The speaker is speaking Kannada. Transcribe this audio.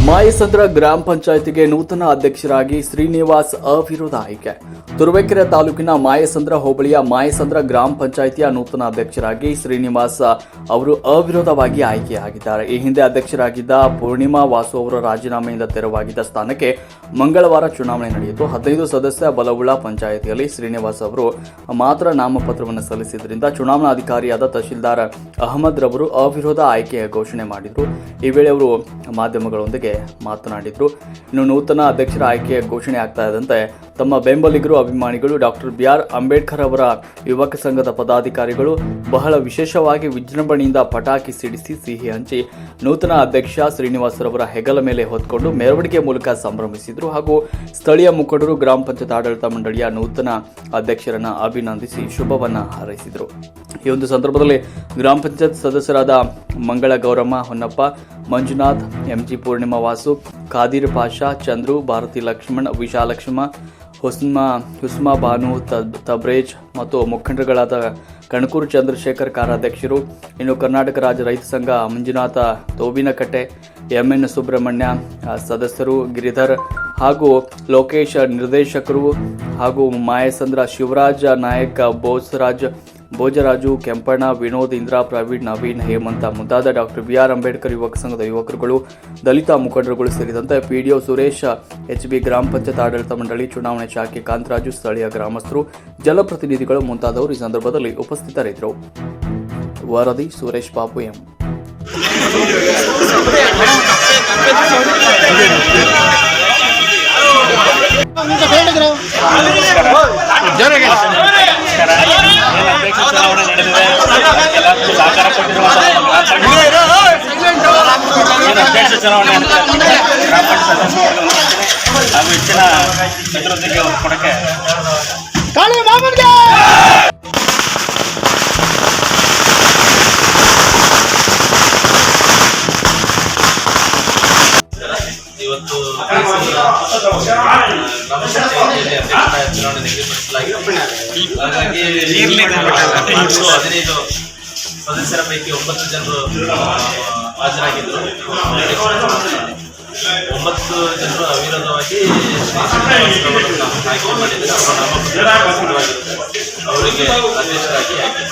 ಮಾಯಸಂದ್ರ ಗ್ರಾಮ ಪಂಚಾಯಿತಿಗೆ ನೂತನ ಅಧ್ಯಕ್ಷರಾಗಿ ಶ್ರೀನಿವಾಸ್ ಅವಿರೋಧ ಆಯ್ಕೆ. ತುರುವೇಕೆರೆ ತಾಲೂಕಿನ ಮಾಯಸಂದ್ರ ಹೋಬಳಿಯ ಮಾಯಸಂದ್ರ ಗ್ರಾಮ ಪಂಚಾಯಿತಿಯ ನೂತನ ಅಧ್ಯಕ್ಷರಾಗಿ ಶ್ರೀನಿವಾಸ್ ಅವರು ಅವಿರೋಧವಾಗಿ ಆಯ್ಕೆಯಾಗಿದ್ದಾರೆ. ಈ ಹಿಂದೆ ಅಧ್ಯಕ್ಷರಾಗಿದ್ದ ಪೂರ್ಣಿಮಾ ವಾಸು ಅವರ ರಾಜೀನಾಮೆಯಿಂದ ತೆರವಾಗಿದ್ದ ಸ್ಥಾನಕ್ಕೆ ಮಂಗಳವಾರ ಚುನಾವಣೆ ನಡೆಯಿತು. 15 ಸದಸ್ಯ ಬಲವುಳ್ಳ ಪಂಚಾಯಿತಿಯಲ್ಲಿ ಶ್ರೀನಿವಾಸ್ ಅವರು ಮಾತ್ರ ನಾಮಪತ್ರವನ್ನು ಸಲ್ಲಿಸಿದ್ದರಿಂದ ಚುನಾವಣಾಧಿಕಾರಿಯಾದ ತಹಶೀಲ್ದಾರ್ ಅಹಮದ್ ರವರು ಅವಿರೋಧ ಆಯ್ಕೆಯ ಘೋಷಣೆ ಮಾಡಿದರು. ಈ ವೇಳೆ ಅವರು ಮಾಧ್ಯಮಗಳೊಂದಿಗೆ ಮಾತನಾಡಿದರು. ಇನ್ನು ನೂತನ ಅಧ್ಯಕ್ಷರ ಆಯ್ಕೆಯ ಘೋಷಣೆ ಆಗ್ತಾ ಇದ್ದಂತೆ ತಮ್ಮ ಬೆಂಬಲಿಗರು, ಅಭಿಮಾನಿಗಳು, ಡಾಕ್ಟರ್ ಬಿ.ಆರ್. ಅಂಬೇಡ್ಕರ್ ಅವರ ಯುವಕ ಸಂಘದ ಪದಾಧಿಕಾರಿಗಳು ಬಹಳ ವಿಶೇಷವಾಗಿ ವಿಜೃಂಭಣೆಯಿಂದ ಪಟಾಕಿ ಸಿಡಿಸಿ ಸಿಹಿ ಹಂಚಿ ನೂತನ ಅಧ್ಯಕ್ಷ ಶ್ರೀನಿವಾಸ್ ರವರ ಹೆಗಲ ಮೇಲೆ ಹೊತ್ಕೊಂಡು ಮೆರವಣಿಗೆ ಮೂಲಕ ಸಂಭ್ರಮಿಸಿದರು. ಹಾಗೂ ಸ್ಥಳೀಯ ಮುಖಂಡರು ಗ್ರಾಮ ಪಂಚಾಯತ್ ಆಡಳಿತ ಮಂಡಳಿಯ ನೂತನ ಅಧ್ಯಕ್ಷರನ್ನ ಅಭಿನಂದಿಸಿ ಶುಭವನ್ನ ಹಾರೈಸಿದರು. ಈ ಒಂದು ಸಂದರ್ಭದಲ್ಲಿ ಗ್ರಾಮ ಪಂಚಾಯತ್ ಸದಸ್ಯರಾದ ಮಂಗಳ ಗೌರಮ್ಮ, ಹೊನ್ನಪ್ಪ, ಮಂಜುನಾಥ್, ಎಂಜಿ ಪೂರ್ಣಿಮಾ ವಾಸು, ಖಾದೀರ್ ಪಾಷಾ, ಚಂದ್ರು, ಭಾರತಿ ಲಕ್ಷ್ಮಣ್, ವಿಶಾಲಕ್ಷ್ಮ, ಹುಸ್ಮಾ ಬಾನು, ತಬ್ರೇಜ್ ಮತ್ತು ಮುಖಂಡರುಗಳಾದ ಕಣಕೂರು ಚಂದ್ರಶೇಖರ್ ಕಾರ್ಯಾಧ್ಯಕ್ಷರು, ಇನ್ನು ಕರ್ನಾಟಕ ರಾಜ್ಯ ರೈತ ಸಂಘ ಮಂಜುನಾಥ ತೋಬಿನಕಟ್ಟೆ, ಎಂಎನ್ ಸುಬ್ರಹ್ಮಣ್ಯ ಸದಸ್ಯರು, ಗಿರಿಧರ್ ಹಾಗೂ ಲೋಕೇಶ್ ನಿರ್ದೇಶಕರು ಹಾಗೂ ಮಾಯಸಂದ್ರ ಶಿವರಾಜ್ ನಾಯಕ್, ಭೋಜರಾಜು, ಕೆಂಪಣ್ಣ, ವಿನೋದ್, ಇಂದ್ರ, ಪ್ರವೀಣ್, ನವೀನ್, ಹೇಮಂತ ಮುಂತಾದ ಡಾಕ್ಟರ್ ಬಿ.ಆರ್. ಅಂಬೇಡ್ಕರ್ ಯುವಕ ಸಂಘದ ಯುವಕರುಗಳು, ದಲಿತ ಮುಖಂಡರುಗಳು ಸೇರಿದಂತೆ ಪಿಡಿಒ ಸುರೇಶ್, ಎಚ್ಬಿ ಗ್ರಾಮ ಪಂಚಾಯತ್ ಆಡಳಿತ ಮಂಡಳಿ ಚುನಾವಣೆ ಶಾಖೆ ಕಾಂತರಾಜು, ಸ್ಥಳೀಯ ಗ್ರಾಮಸ್ಥರು, ಜನಪ್ರತಿನಿಧಿಗಳು ಮುಂತಾದವರು ಈ ಸಂದರ್ಭದಲ್ಲಿ ಉಪಸ್ಥಿತರಿದ್ದರು. ವರದಿ ಸುರೇಶ್ ಬಾಬು ಎಂ. ಚುನಾವಣೆ ನಡೆದಿದೆ. ಎಲ್ಲರಿಗೂ ಸಹಕಾರ ಕೊಟ್ಟಿರುವ ಅಧ್ಯಕ್ಷ ಚುನಾವಣೆ ಗ್ರಾಮ ಪಂಚಾಯತ್ ಹಾಗೂ ಹೆಚ್ಚಿನ ಅಭಿವೃದ್ಧಿಗೆ ಕೊಡಕ್ಕೆ ಇವತ್ತು ಗ್ರಾಮ ಪಂಚಾಯತಿಯಲ್ಲಿ ಅಧ್ಯಕ್ಷರ ಚುನಾವಣೆ ನಿಗದಿಪಡಿಸಲಾಗಿದೆ. ಹಾಗಾಗಿ 15 ಸದಸ್ಯರ ಪೈಕಿ 9 ಜನರು ಹಾಜರಾಗಿದ್ದರು. 9 ಜನರು ಅವಿರೋಧವಾಗಿ ಆಯ್ಕೆ ಮಾಡಿದ್ದಾರೆ. ಅವರ ನಾಮಪತ್ರ ಅವರಿಗೆ ಅಧ್ಯಕ್ಷರಾಗಿ ಆಯ್ಕೆ